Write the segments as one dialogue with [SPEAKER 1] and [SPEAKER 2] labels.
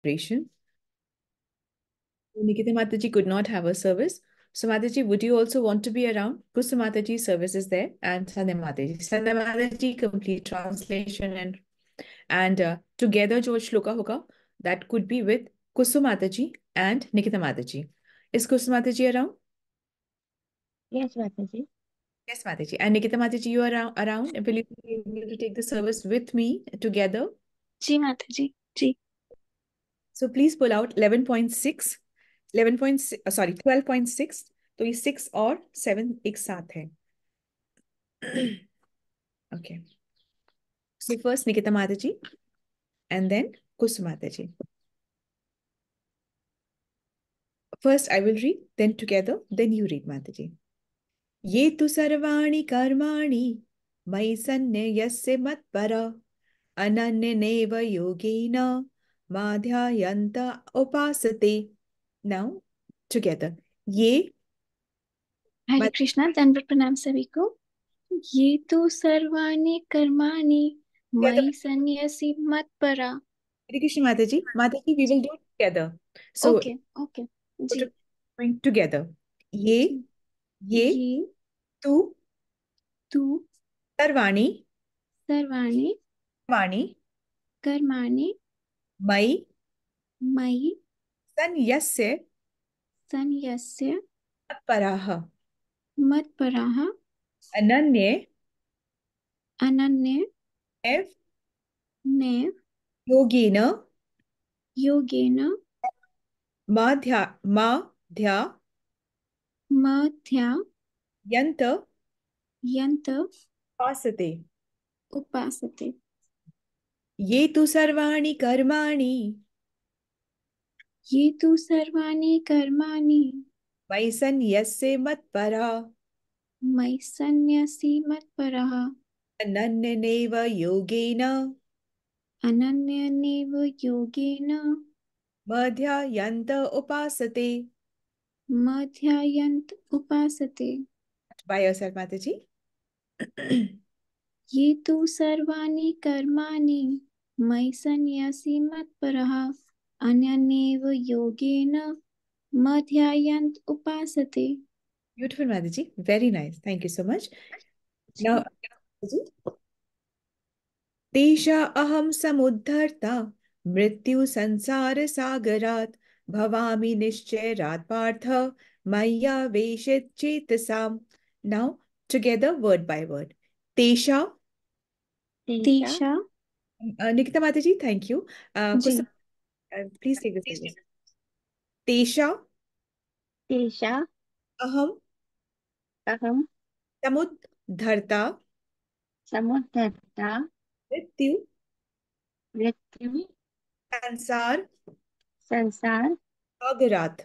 [SPEAKER 1] operation. Nikita Mataji could not have a service. So Mataji, would you also want to be around? Kusu Mataji's service is there, and Sandhya Mataji. Sandhya Mataji, complete translation and together जो shloka होगा, that could be with Kusu Mataji and Nikita Mataji. Is Kusu Mataji around?
[SPEAKER 2] Yes, Mataji.
[SPEAKER 1] Yes, Mataji. And Nikita Mataji, you are around? Will you be able to take the service with me together?
[SPEAKER 3] जी माताजी जी.
[SPEAKER 1] So please pull out 11.6, 12.6. तो ये 6 और 7 एक साथ है. Okay. So first Nikita Mataji and then Kusu Mataji. First I will read, then together, then you read Mataji. ये तु सर्वाणि कर्माणि मयि सन्न्यस्य मत्परा अनन्यनेव योगेन माध्यायन्त उपासते. Now together. ये
[SPEAKER 3] हरे कृष्णा. दंडवत प्रणाम सभी को. ये तो सर्वाणि कर्माणि मयि सन्न्यसि मत्परा.
[SPEAKER 1] Hare Krishna Mataji. Mataji, we will do it together. So
[SPEAKER 3] okay okay ji.
[SPEAKER 1] going together. ये तु सर्वाणि कर्माणि
[SPEAKER 3] कर्माणि
[SPEAKER 1] मयि सन्न्यस्य मत्पराः अनन्ये एव योगेन माध्यायन्त
[SPEAKER 3] उपासते.
[SPEAKER 1] ये तु सर्वाणि कर्माणि मयि सन्न्यस्य
[SPEAKER 3] मत्परः
[SPEAKER 1] अनन्यनेव योगेन माध्यायन्त उपासते. By yourself, Mataji.
[SPEAKER 3] ये तु सर्वाणि कर्माणि मयि सन्न्यसि मत्परः अनन्येव योगेन मध्यायन्त उपासते.
[SPEAKER 1] Beautiful, Mataji. Very nice. Thank you so much. Now, तेषा अहं समुद्धर्ता मृत्यु संसार सागरात् भवामि निश्चरात् Partha मय्या वेशित चेतसाम्. Now, together, word by word. Tesha. Nikita Mataji, thank you. Please take this service. Tesha aham samudharta मृत्यु संसार सागरात्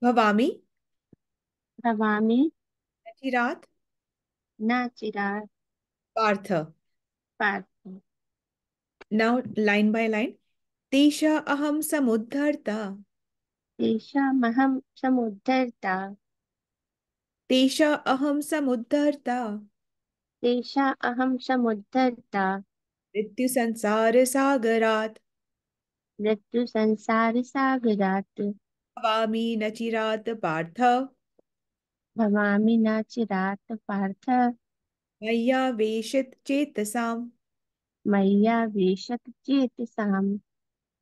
[SPEAKER 1] भवामि नचिरात् Partha. Now, line by line. तेषा अहं समुद्धर्ता तेषा अहं समुद्धर्ता मृत्यु संसार सागरात् भवामि नचिरात् Partha मय्या वेशित चेतसाम्.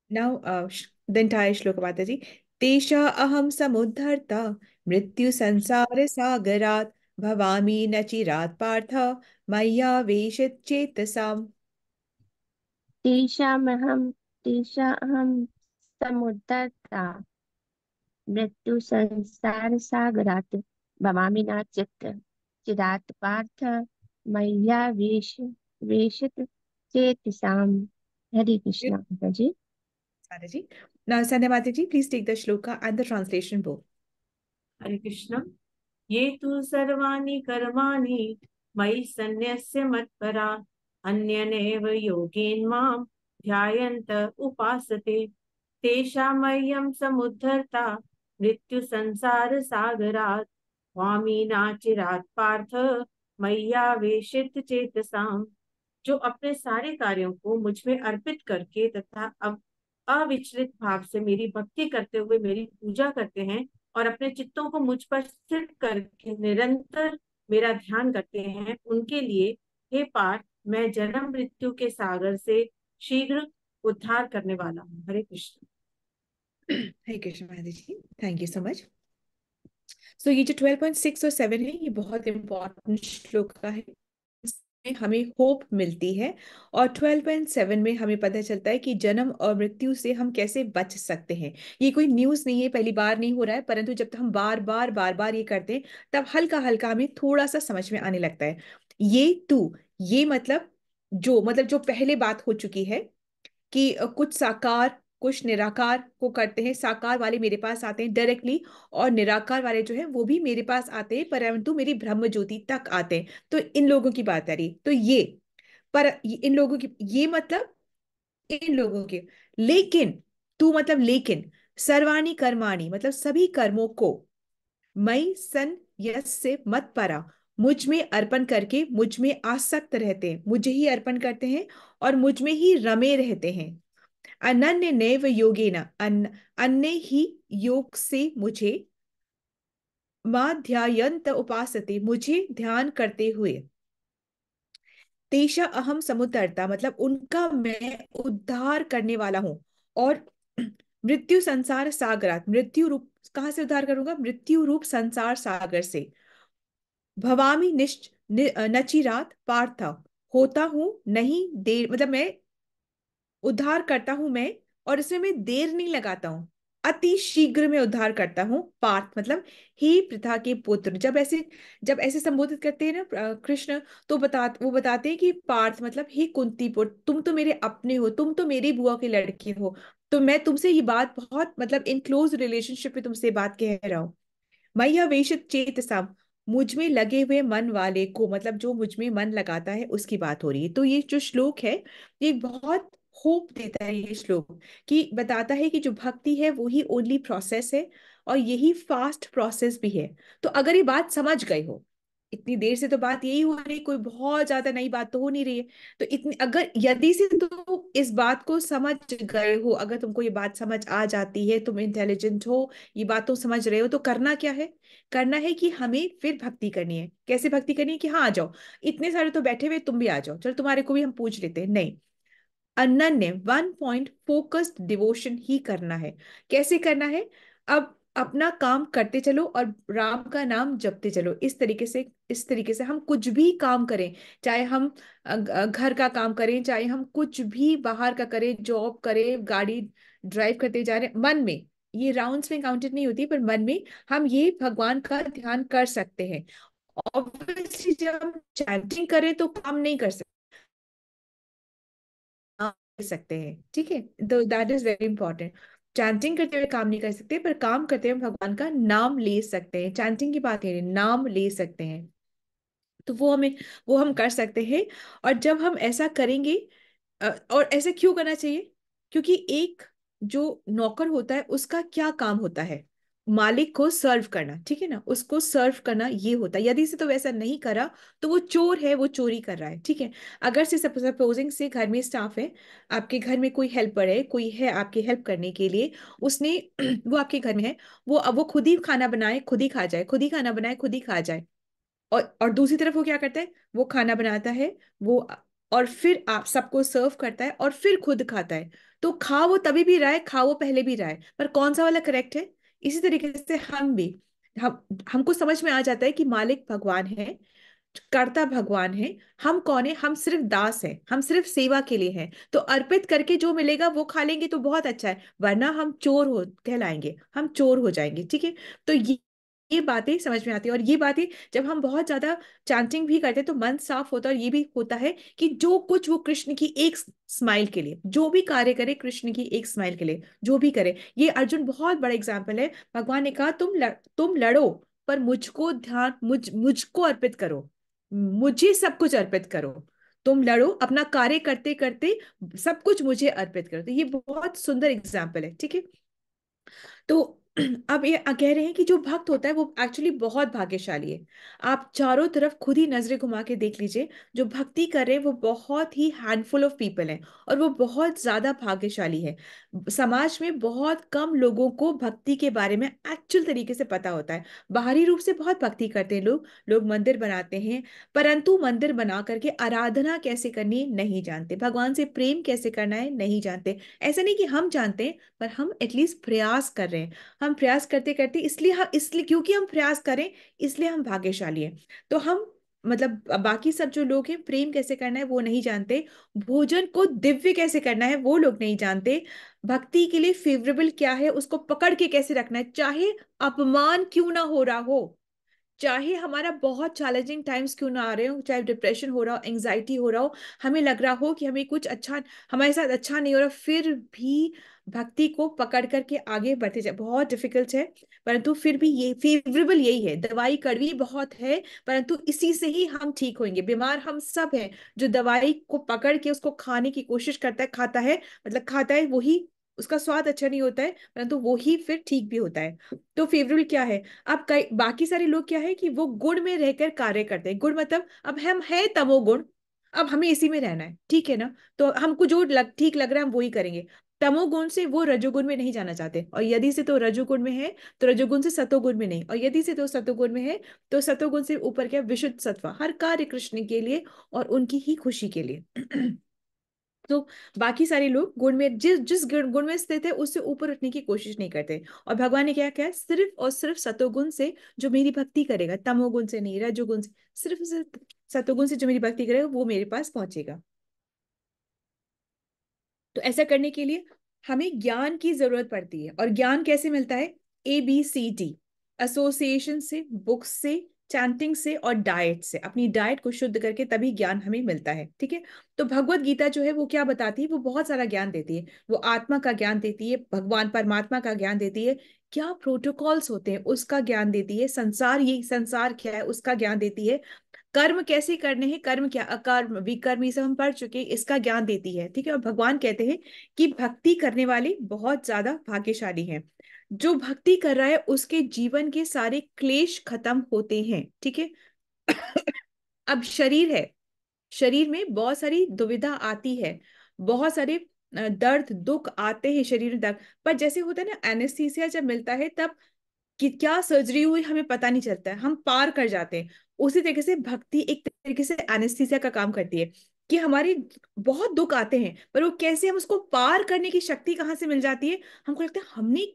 [SPEAKER 1] Now, the entire shloka, Mataji. Tesha aham samudharta mrityu sansara sagarat bhavami nachirat partha maya veshit chetasam.
[SPEAKER 2] तेषाम् अहं समुद्धर्ता मृत्यु संसार सागरात् भवामि न चिरात् पार्थ मय्या वेशित चेतसाम्. हरे Krishna ji.
[SPEAKER 1] Mataji. Now, Sandhya Mataji, please take the shloka and the translation both.
[SPEAKER 4] हरे कृष्ण. ये तु सर्वाणि कर्माणि मयि सन्न्यस्य मत्परा अन्यनेव योगेन मां ध्यायन्त उपासते. तेषामय्यं समुद्धर्ता मृत्यु संसार सागरात् स्वामी नाचिरात् पार्थ मय्या वेशित चेतसाम्. जो अपने सारे कार्यों को मुझ में अर्पित करके तथा अब अविचलित भाव से मेरी भक्ति करते हुए मेरी पूजा करते हैं और अपने चित्तों को मुझ पर स्थिर करके निरंतर मेरा ध्यान करते हैं, उनके लिए हे पार्थ, मैं जन्म मृत्यु के सागर से शीघ्र उद्धार करने वाला हूँ। हरे कृष्ण।
[SPEAKER 1] हरे कृष्ण महाराज जी, थैंक यू सो मच। सो ये जो 12.6 और 7 है, ये बहुत इंपॉर्टेंट श्लोक का है। इसमें हमें होप मिलती है और 12.7 में हमें पता चलता है कि जन्म और मृत्यु से हम कैसे बच सकते हैं। ये कोई न्यूज़ नहीं है, पहली बार नहीं हो रहा है, परंतु जब हम बार बार ये करते हैं तब हल्का हल्का हमें थोड़ा सा समझ में आने लगता है। ये मतलब जो पहले बात हो चुकी है कि कुछ साकार कुछ निराकार को करते हैं। साकार वाले मेरे पास आते हैं डायरेक्टली और निराकार वाले जो है वो भी मेरे पास आते हैं, परंतु मेरी ब्रह्म ज्योति तक आते हैं। तो इन लोगों की बात आ रही, तो इन लोगों की, ये मतलब इन लोगों के। लेकिन तू मतलब लेकिन, सर्वाणी कर्माणि मतलब सभी कर्मों को, मई सन यस्य मत परा मुझ में अर्पण करके मुझ में आसक्त रहते हैं, मुझे ही अर्पण करते हैं और मुझ में ही रमे रहते हैं। अनन्य नैव योगेन अन्य ही योग से मुझे माध्यायन्त उपासते मुझे ध्यान करते हुए। तेषा अहम समुद्धरता मतलब उनका मैं उद्धार करने वाला हूं। और मृत्यु संसार सागरात मृत्यु रूप कहां से उद्धार करूंगा? मृत्यु रूप संसार सागर से। भवामी नचिरात पार्थ होता हूं नहीं देर मतलब मैं उद्धार करता हूं मैं, और इसमें मैं देर नहीं लगाता हूं, अति शीघ्र में उद्धार करता हूं। पार्थ मतलब हे पृथा के पुत्र। जब ऐसे संबोधित करते हैं ना कृष्ण, तो वो बताते हैं कि पार्थ मतलब हे कुंती पुत्र, तुम तो मेरे अपने हो, तुम तो मेरी बुआ के लड़के हो, तो मैं तुमसे ये बात बहुत मतलब इन क्लोज रिलेशनशिप में तुमसे बात कह रहा हूँ। मैया वेशित चेतसा मुझ में लगे हुए मन वाले को मतलब जो मुझ में मन लगाता है उसकी बात हो रही है। तो ये जो श्लोक है, ये बहुत होप देता है। ये श्लोक कि बताता है कि जो भक्ति है वो ही ओनली प्रोसेस है और यही फास्ट प्रोसेस भी है। तो अगर ये बात समझ गए हो, इतनी देर से तो बात यही हो रही, कोई बहुत ज्यादा नई बात तो हो नहीं रही है, तो इतनी अगर यदि से तो इस बात को समझ गए हो, अगर तुमको ये बात समझ आ जाती है, तुम इंटेलिजेंट हो, ये बात तो समझ रहे हो, तो करना क्या है? करना है कि हमें फिर भक्ति करनी है। कैसे भक्ति करनी है? कि हाँ आ जाओ, इतने सारे तो बैठे हुए, तुम भी आ जाओ, चलो तुम्हारे को भी हम पूछ लेते हैं। नहीं, अनन्य वन पॉइंट फोकस्ड डिवोशन ही करना है। कैसे करना है? अब अपना काम करते चलो और राम का नाम जपते चलो। इस तरीके से हम कुछ भी काम करें, चाहे हम घर का काम करें, चाहे हम कुछ भी बाहर का करें, जॉब करें, गाड़ी ड्राइव करते जा रहे, मन में, ये राउंड्स में काउंटेड नहीं होती, पर मन में हम ये भगवान का ध्यान कर सकते हैं। ऑब्वियसली जब हम चैंटिंग करें तो काम नहीं कर सकते हैं, ठीक है? तो that is very important. Chanting करते हुए काम नहीं कर सकते, पर काम करते हुए भगवान का नाम ले सकते हैं। चैंटिंग की बात है, नाम ले सकते हैं। तो वो हम कर सकते हैं। और जब हम ऐसा करेंगे, और ऐसे क्यों करना चाहिए? क्योंकि एक जो नौकर होता है उसका क्या काम होता है? मालिक को सर्व करना, ठीक है ना? उसको सर्व करना ये होता है। यदि से तो वैसा नहीं करा तो वो चोर है, वो चोरी कर रहा है, ठीक है? अगर से सपोजिंग से घर में स्टाफ है, आपके घर में कोई हेल्पर है, कोई है आपकी हेल्प करने के लिए, उसने वो आपके घर में है, वो खुद ही खाना बनाए खुद ही खा जाए, खुद ही खाना बनाए खुद ही खा जाए, और दूसरी तरफ वो क्या करता है? वो खाना बनाता है, वो और फिर आप सबको सर्व करता है और फिर खुद खाता है। तो खा वो तभी भी रहा है, खा वो पहले भी रहा है, पर कौन सा वाला करेक्ट है? इसी तरीके से हम भी, हम हमको समझ में आ जाता है कि मालिक भगवान है, कर्ता भगवान है, हम कौन है? हम सिर्फ दास हैं, हम सिर्फ सेवा के लिए हैं। तो अर्पित करके जो मिलेगा वो खा लेंगे तो बहुत अच्छा है, वरना हम चोर हो कहलाएंगे, हम चोर हो जाएंगे, ठीक है? तो ये बातें समझ में आती है। और ये बातें जब हम बहुत ज्यादा चांटिंग भी करते हैं तो मन साफ होता है। और ये भी होता है कि जो कुछ वो कृष्ण की एक स्माइल के लिए, जो भी कार्य करे कृष्ण की एक स्माइल के लिए, जो भी करे। ये अर्जुन बहुत बड़ा एग्जाम्पल है। भगवान ने कहा तुम लड़ो, पर मुझको ध्यान मुझको अर्पित करो, मुझे सब कुछ अर्पित करो। तुम लड़ो, अपना कार्य करते करते सब कुछ मुझे अर्पित करो। तो ये बहुत सुंदर एग्जाम्पल है, ठीक है? तो अब ये कह रहे हैं कि जो भक्त होता है वो एक्चुअली बहुत भाग्यशाली है। आप चारों तरफ खुद ही नजरें घुमा के देख लीजिए, जो भक्ति कर रहे हैं वो बहुत ही हैंडफुल ऑफ पीपल हैं, और वो बहुत ज्यादा भाग्यशाली है। समाज में बहुत कम लोगों को भक्ति के बारे में एक्चुअल तरीके से पता होता है। बाहरी रूप से बहुत भक्ति करते हैं लोग, लोग मंदिर बनाते हैं, परंतु मंदिर बना करके आराधना कैसे करनी है नहीं जानते, भगवान से प्रेम कैसे करना है नहीं जानते। ऐसा नहीं कि हम जानते हैं, पर हम एटलीस्ट प्रयास कर रहे हैं। हम प्रयास करते करते, इसलिए क्योंकि हम प्रयास करें, इसलिए हम भाग्यशाली हैं। तो हम मतलब बाकी सब जो लोग हैं, प्रेम कैसे करना है वो नहीं जानते, भोजन को दिव्य कैसे करना है वो लोग नहीं जानते, भक्ति के लिए फेवरेबल क्या है उसको पकड़ के कैसे रखना है, चाहे अपमान क्यों ना हो रहा हो, चाहे हमारा बहुत चैलेंजिंग टाइम्स क्यों ना आ रहे हो, चाहे डिप्रेशन हो रहा हो, एंजाइटी हो रहा हो, हमें लग रहा हो कि हमें कुछ अच्छा, हमारे साथ अच्छा नहीं हो रहा, फिर भी भक्ति को पकड़ करके आगे बढ़ते जाए। बहुत डिफिकल्ट है, परंतु फिर भी ये फेवरेबल यही है। दवाई कड़वी बहुत है, परंतु इसी से ही हम ठीक होंगे। बीमार हम सब हैं, जो दवाई को पकड़ के उसको खाने की कोशिश करता है, खाता है, मतलब खाता है, वही उसका स्वाद अच्छा नहीं होता है, परंतु वो ही फिर ठीक भी होता है। तो फेवरेबल क्या है? अब कई बाकी सारे लोग क्या है कि वो गुण में रहकर कार्य करते हैं। गुण मतलब अब हम है तमोगुण, अब हमें इसी में रहना है, ठीक है ना, तो हमको जो ठीक लग रहा है हम वही करेंगे। तमोगुण से वो रजोगुण में नहीं जाना चाहते, और यदि से तो रजोगुण में है तो रजोगुण से सतोगुण में नहीं, और यदि से तो सतोगुण में है तो सतोगुण से ऊपर क्या, विशुद्ध सत्व, हर कार्य कृष्ण के लिए और उनकी ही खुशी के लिए। तो बाकी सारे लोग गुण में, जिस जिस गुण में स्थित है उससे ऊपर उठने की कोशिश नहीं करते। और भगवान ने क्या क्या, सिर्फ और सिर्फ सतोगुण से जो मेरी भक्ति करेगा, तमोगुण से नहीं, रजोगुण से, सिर्फ सतोगुण से जो मेरी भक्ति करेगा वो मेरे पास पहुंचेगा। तो ऐसा करने के लिए हमें ज्ञान की जरूरत पड़ती है। और ज्ञान कैसे मिलता है? ABCD, एसोसिएशन से, बुक्स से, चैंटिंग से और डाइट से। अपनी डाइट को शुद्ध करके तभी ज्ञान हमें मिलता है, ठीक है। तो भगवत गीता जो है वो क्या बताती है? वो बहुत सारा ज्ञान देती है। वो आत्मा का ज्ञान देती है, भगवान परमात्मा का ज्ञान देती है, क्या प्रोटोकॉल्स होते हैं उसका ज्ञान देती है, संसार, ये संसार क्या है उसका ज्ञान देती है, कर्म कैसे करने हैं, कर्म क्या, अकर्म विकर्म, ये सब हम पढ़ चुके हैं, इसका ज्ञान देती है, ठीक है। और भगवान कहते हैं कि भक्ति करने वाले बहुत ज्यादा भाग्यशाली हैं। जो भक्ति कर रहा है उसके जीवन के सारे क्लेश खत्म होते हैं, ठीक है। अब शरीर है, शरीर में बहुत सारी दुविधा आती है, बहुत सारे दर्द दुख आते हैं शरीर में, दर्द, पर जैसे होता है ना एनेस्थीसिया जब मिलता है तब कि क्या सर्जरी हुई हमें पता नहीं चलता है, हम पार कर जाते हैं। उसी तरीके से भक्ति एक तरीके से एनेस्थीसिया का काम करती है, कि हमारी बहुत दुख आते हैं पर वो कैसे, हम उसको पार करने की शक्ति कहाँ से मिल जाती है, हमको लगता है हमने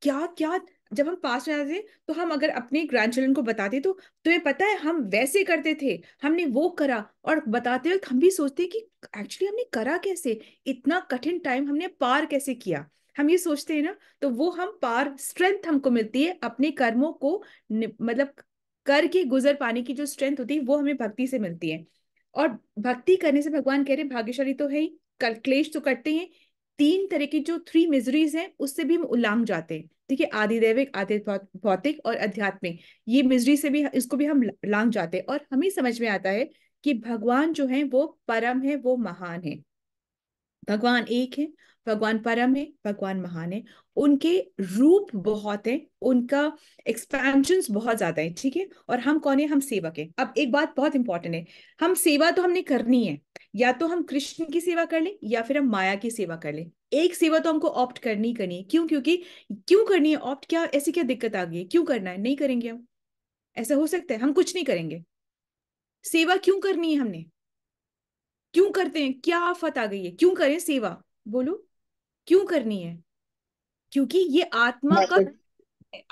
[SPEAKER 1] क्या क्या, जब हम पास में आते हैं तो हम अगर अपने ग्रैंड चिल्ड्रन को बताते तो तुम्हें पता है हम वैसे करते थे, हमने वो करा, और बताते वक्त हम भी सोचते हैं कि एक्चुअली हमने करा कैसे, इतना कठिन टाइम हमने पार कैसे किया, हम ये सोचते हैं ना। तो वो हम पार, स्ट्रेंथ हमको मिलती है अपने कर्मों को मतलब करके गुजर पाने की, जो स्ट्रेंथ होती है वो हमें भक्ति से मिलती है। और भक्ति करने से भगवान कह रहे हैं भाग्यशाली तो है ही, क्लेश तो करते हैं, तीन तरह की जो 3 मिजरीज हैं उससे भी हम उलांग जाते हैं, ठीक है, आदि दैविक, आदि भौतिक और आध्यात्मिक, ये मिजरी से भी, इसको भी हम लांग जाते हैं। और हमें समझ में आता है कि भगवान जो है वो परम है, वो महान है। भगवान एक है, भगवान परम है, भगवान महान है, उनके रूप बहुत है, उनका एक्सपेंशंस बहुत ज्यादा है, ठीक है। और हम कौन है? हम सेवक है। अब एक बात बहुत इंपॉर्टेंट है, हम सेवा तो हमने करनी है, या तो हम कृष्ण की सेवा कर लें या फिर हम माया की सेवा कर लें, एक सेवा तो हमको ऑप्ट करनी ही करनी है। क्यों? क्योंकि क्यों करनी है ऑप्ट, क्या ऐसी क्या दिक्कत आ गई है, क्यों करना है? नहीं करेंगे हम, ऐसा हो सकता है हम कुछ नहीं करेंगे? सेवा क्यों करनी है हमने, क्यों करते हैं, क्या आफत आ गई है, क्यों करें सेवा? बोलो, क्यों करनी है? क्योंकि ये आत्मा का,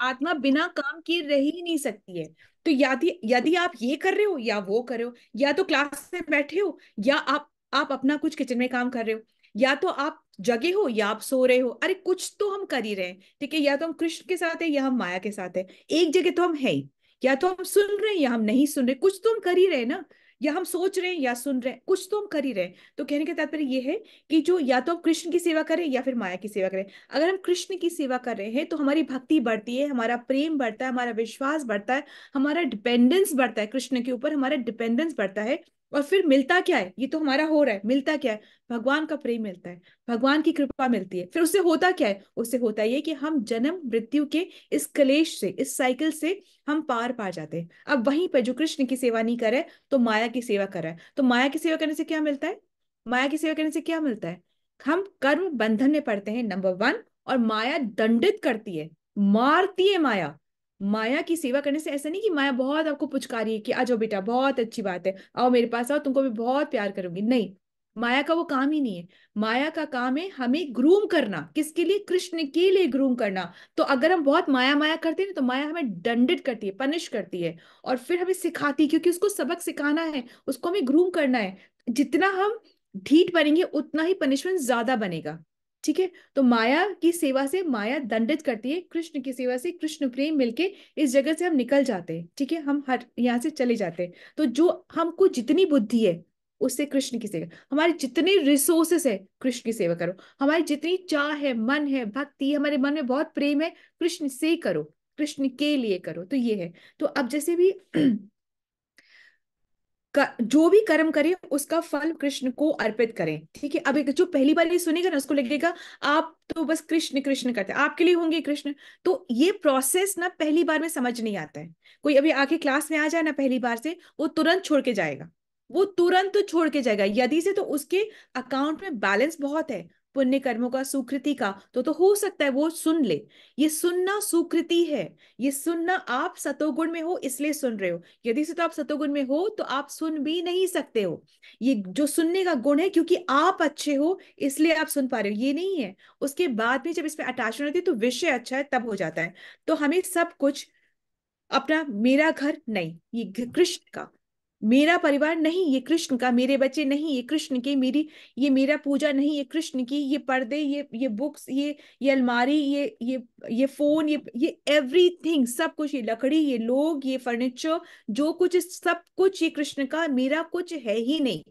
[SPEAKER 1] आत्मा बिना काम किए रह ही नहीं सकती है। तो यदि यदि आप ये कर रहे हो या वो कर रहे हो, या तो क्लास में बैठे हो, या आप अपना कुछ किचन में काम कर रहे हो, या तो आप जगे हो या आप सो रहे हो, अरे कुछ तो हम कर ही रहे हैं, ठीक है। या तो हम कृष्ण के साथ है या हम माया के साथ है, एक जगह तो हम है ही, या तो हम सुन रहे हैं या हम नहीं सुन रहे, कुछ तो हम कर ही रहे हैं ना, या हम सोच रहे हैं या सुन रहे हैं, कुछ तो हम कर ही रहे हैं। तो कहने का तात्पर्य ये है कि जो या तो हम कृष्ण की सेवा करें या फिर माया की सेवा करें। अगर हम कृष्ण की सेवा कर रहे हैं तो हमारी भक्ति बढ़ती है, हमारा प्रेम बढ़ता है, हमारा विश्वास बढ़ता है, हमारा डिपेंडेंस बढ़ता है, कृष्ण के ऊपर हमारा डिपेंडेंस बढ़ता है। और फिर मिलता क्या है, ये तो हमारा हो रहा है, मिलता क्या है, भगवान का प्रेम मिलता है, भगवान की कृपा मिलती है। फिर उससे होता क्या है, उससे होता ये कि हम जन्म मृत्यु के इस क्लेश से, इस साइकिल से हम पार पा जाते हैं। अब वहीं पर जो कृष्ण की सेवा नहीं करे तो माया की सेवा कर रहा है, तो माया की सेवा करने से क्या मिलता है, माया की सेवा करने से क्या मिलता है, हम कर्म बंधन में पड़ते हैं, नंबर वन। और माया दंडित करती है, मारती है माया। माया की सेवा करने से ऐसा नहीं कि माया बहुत आपको पुचकारी है कि आ जाओ बेटा बहुत अच्छी बात है, आओ मेरे पास आओ, तुमको भी बहुत प्यार करूंगी, नहीं। माया का वो काम ही नहीं है। माया का काम है हमें ग्रूम करना, किसके लिए, कृष्ण के लिए ग्रूम करना। तो अगर हम बहुत माया माया करते हैं ना, तो माया हमें दंडित करती है, पनिश करती है, और फिर हमें सिखाती है, क्योंकि उसको सबक सिखाना है, उसको हमें ग्रूम करना है। जितना हम ढीठ बनेंगे उतना ही पनिशमेंट ज्यादा बनेगा। ठीक है, तो माया की सेवा से माया दंडित करती है, कृष्ण की सेवा से कृष्ण प्रेम मिलके इस जगह से हम निकल जाते हैं। ठीक है, हम हर यहाँ से चले जाते हैं। तो जो हमको जितनी बुद्धि है उससे कृष्ण की सेवा, हमारे जितने रिसोर्सेस है कृष्ण की सेवा करो, हमारी जितनी चाह है, मन है, भक्ति, हमारे मन में बहुत प्रेम है, कृष्ण से करो, कृष्ण के लिए करो। तो ये है। तो अब जैसे भी जो भी कर्म करे उसका फल कृष्ण को अर्पित करें। ठीक है, अब एक जो पहली बार ये सुनेगा ना, उसको लगेगा आप तो बस कृष्ण कृष्ण करते हैं, आपके लिए होंगे कृष्ण। तो ये प्रोसेस ना पहली बार में समझ नहीं आता है। कोई अभी आके क्लास में आ जाए ना पहली बार से, वो तुरंत छोड़ के जाएगा, वो तुरंत छोड़ के जाएगा। यदि से तो उसके अकाउंट में बैलेंस बहुत है, पुण्य कर्मों का, सुकृति का, तो हो सकता है वो सुन ले। ये सुनना सुकृति है, ये सुनना, आप सतोगुण में हो इसलिए सुन रहे हो। यदि से तो आप सतोगुण में हो तो आप सुन भी नहीं सकते हो। ये जो सुनने का गुण है, क्योंकि आप अच्छे हो इसलिए आप सुन पा रहे हो, ये नहीं है। उसके बाद में जब इसमें अटैचमेंट होती है तो विषय अच्छा है तब हो जाता है। तो हमें सब कुछ अपना, मेरा घर नहीं, ये कृष्ण का, मेरा परिवार नहीं, ये कृष्ण का, मेरे बच्चे नहीं, ये कृष्ण के, मेरी, ये मेरा पूजा नहीं, ये कृष्ण की, ये पर्दे, ये बुक्स, ये अलमारी, ये फोन, ये एवरीथिंग, सब कुछ, ये लकड़ी, ये लोग, ये फर्नीचर, जो कुछ, सब कुछ ये कृष्ण का, मेरा कुछ है ही नहीं।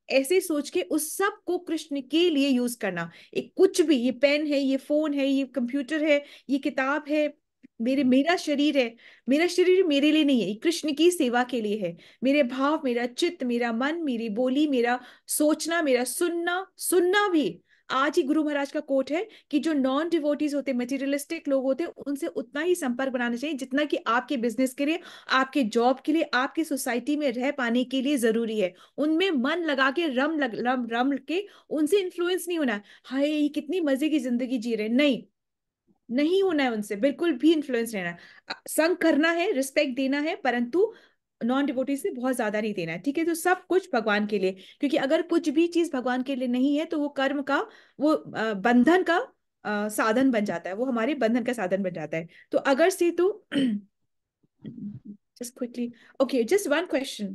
[SPEAKER 1] ऐसे सोच के उस सब को कृष्ण के लिए यूज करना। एक कुछ भी, ये पेन है, ये फोन है, ये कंप्यूटर है, ये किताब है, मेरा शरीर है, मेरा शरीर मेरे लिए नहीं है, ये कृष्ण की सेवा के लिए है। मेरे भाव, मेरा चित्त, मेरा मन, मेरी बोली, मेरा सोचना, मेरा सुनना, सुनना भी। आज ही गुरु महाराज का कोट है कि जो नॉन डिवोटीज होते, मटेरियलिस्टिक लोग होते, उनसे उतना ही संपर्क बनाना चाहिए जितना कि आपके बिजनेस के लिए, आपके जॉब के लिए, आपकी सोसाइटी में रह पाने के लिए जरूरी है। उनमें मन लगा के रम रम के उनसे इन्फ्लुएंस नहीं होना। हाय ये कितनी मजे की जिंदगी जी रहे, नहीं, नहीं होना है उनसे, बिल्कुल भी इन्फ्लुएंस लेना है। संग करना है, रिस्पेक्ट देना है, परंतु नॉन डिवोटी से बहुत ज्यादा नहीं देना है। ठीक है, तो सब कुछ भगवान के लिए, क्योंकि अगर कुछ भी चीज भगवान के लिए नहीं है तो वो कर्म का, वो बंधन का साधन बन जाता है, वो हमारे बंधन का साधन बन जाता है। तो अगर से तो just quickly, okay, just one question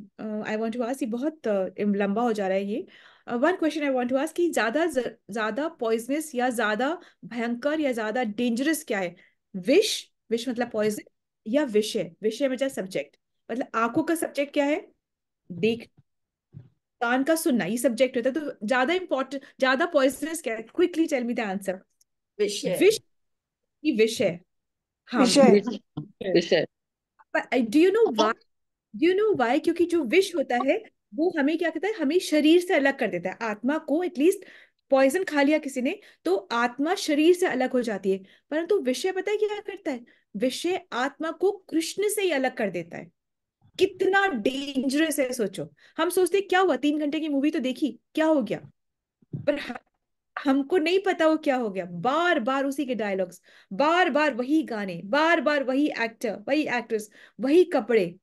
[SPEAKER 1] I want to ask, ये बहुत लंबा हो जा रहा है ये। One question I want to ask कि ज्यादा पॉइजनस या ज्यादा भयंकर या ज्यादा डेंजरस क्या है, विष, विष मतलब पॉइजन, या विषय, विषय मतलब सब्जेक्ट, मतलब आंखों का सब्जेक्ट क्या है, देख, कान का सुनना, ये सब्जेक्ट होता है। तो ज्यादा इंपॉर्टेंट, ज्यादा पॉइजनस क्या है, quickly tell me the answer.
[SPEAKER 4] विषय।
[SPEAKER 1] विष की विषय, हाँ।
[SPEAKER 5] विषय।
[SPEAKER 4] विषय।
[SPEAKER 1] Do you know why, do you know why, क्योंकि जो विष होता है वो हमें क्या कहता है, हमें शरीर से अलग कर देता है, आत्मा को, एटलीस्ट पॉइजन खा लिया किसी ने तो आत्मा शरीर से अलग हो जाती है। परंतु विषय पता है क्या करता है, विषय आत्मा को कृष्ण से ही अलग कर देता है। कितना डेंजरस है सोचो। हम सोचते क्या हुआ, 3 घंटे की मूवी तो देखी, क्या हो गया, पर हमको नहीं पता वो क्या हो गया। बार बार उसी के डायलॉग्स, बार बार वही गाने, बार बार वही एक्टर, वही एक्ट्रेस, वही कपड़े।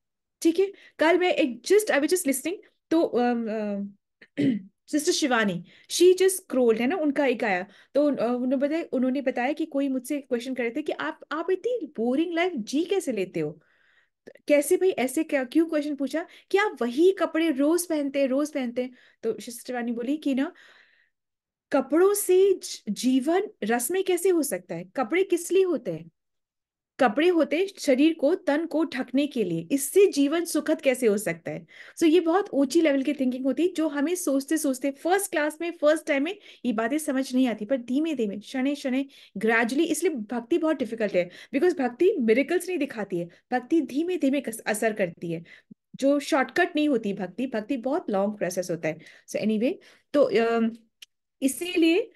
[SPEAKER 1] ठीक है, कल मैं एक just I was just listing, तो sister Shivani, she just scrolled है ना, उनका एक आया, तो उन्होंने बताया कि कोई मुझसे क्वेश्चन कर रहे थे कि आप इतनी बोरिंग लाइफ जी कैसे लेते हो, कैसे भाई, ऐसे क्या, क्यों क्वेश्चन पूछा कि आप वही कपड़े रोज पहनते हैं, रोज पहनते हैं। तो सिस्टर शिवानी बोली कि ना, कपड़ों से जीवन रसमय कैसे हो सकता है, कपड़े किस लिए होते हैं, कपड़े होते हैं शरीर को, तन को ढकने के लिए, इससे जीवन सुखद कैसे हो सकता है। सो ये बहुत ऊंची लेवल की थिंकिंग होती है, जो हमें सोचते सोचते फर्स्ट क्लास में, फर्स्ट टाइम में ये बातें समझ नहीं आती, पर धीमे धीमे, शनै शनै, ग्रेजुअली, इसलिए भक्ति बहुत डिफिकल्ट है, बिकॉज भक्ति मिरेकल्स नहीं दिखाती है, भक्ति धीमे धीमे असर करती है। जो शॉर्टकट नहीं होती भक्ति, भक्ति बहुत लॉन्ग प्रोसेस होता है। सो एनीवे, तो इसीलिए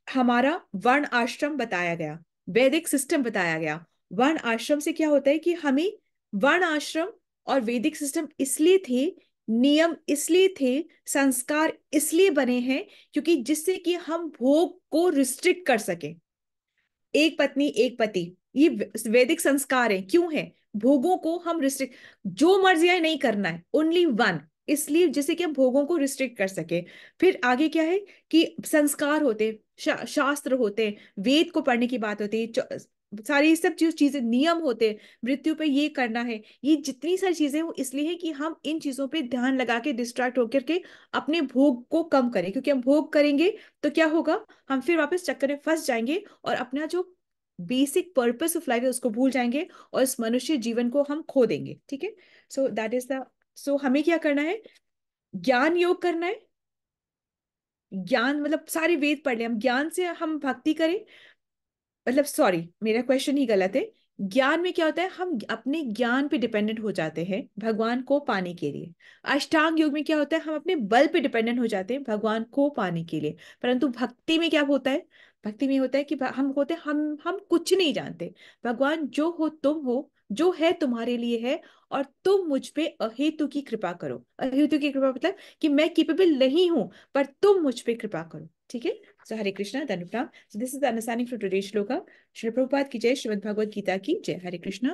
[SPEAKER 1] हमारा वर्ण आश्रम बताया गया, वैदिक सिस्टम बताया गया। वर्ण आश्रम से क्या होता है कि हमें, वर्ण आश्रम और वैदिक सिस्टम इसलिए थे, नियम इसलिए थे, संस्कार इसलिए बने हैं क्योंकि जिससे कि हम भोग को रिस्ट्रिक्ट कर सके। एक पत्नी एक पति, ये वैदिक संस्कार है। क्यों है? भोगों को हम रिस्ट्रिक्ट, जो मर्जियां नहीं करना है, ओनली वन, इसलिए जिससे कि हम भोगों को रिस्ट्रिक्ट कर सके। फिर आगे क्या है कि संस्कार होते, शास्त्र होते, वेद को पढ़ने की बात होती है, सारी सब चीजें, नियम होते, मृत्यु पे ये करना है, ये जितनी सारी चीजें वो इसलिए है कि हम इन चीजों पे ध्यान लगा के डिस्ट्रैक्ट होकर के अपने भोग को कम करें। क्योंकि हम भोग करेंगे तो क्या होगा, हम फिर वापस चक्कर में फंस जाएंगे और अपना जो बेसिक पर्पस ऑफ लाइफ है उसको भूल जाएंगे और इस मनुष्य जीवन को हम खो देंगे। ठीक है, सो दैट इज द, सो हमें क्या करना है, ज्ञान योग करना है। ज्ञान मतलब सारे वेद पढ़ ले, हम ज्ञान से हम भक्ति करें, मतलब सॉरी मेरा क्वेश्चन ही गलत है। ज्ञान में क्या होता है, हम अपने ज्ञान पे डिपेंडेंट हो जाते हैं भगवान को पाने के लिए। अष्टांग योग में क्या होता है, हम अपने बल पे डिपेंडेंट हो जाते हैं भगवान को पाने के लिए। परंतु भक्ति में क्या होता है, भक्ति में होता है कि हम होते हैं, हम कुछ नहीं जानते, भगवान जो हो तुम हो, जो है तुम्हारे लिए है, और तुम मुझ पे अहेतु की कृपा करो। अहेतु की कृपा मतलब कि मैं केपेबल नहीं हूं, पर तुम मुझ पे कृपा करो। ठीक है, सो हरे कृष्णा, धन्यवाद। So this is the understanding from today's shloka. Shri Prabhupada की जय, श्रीमद् भगवद गीता की जय। हरे कृष्णा।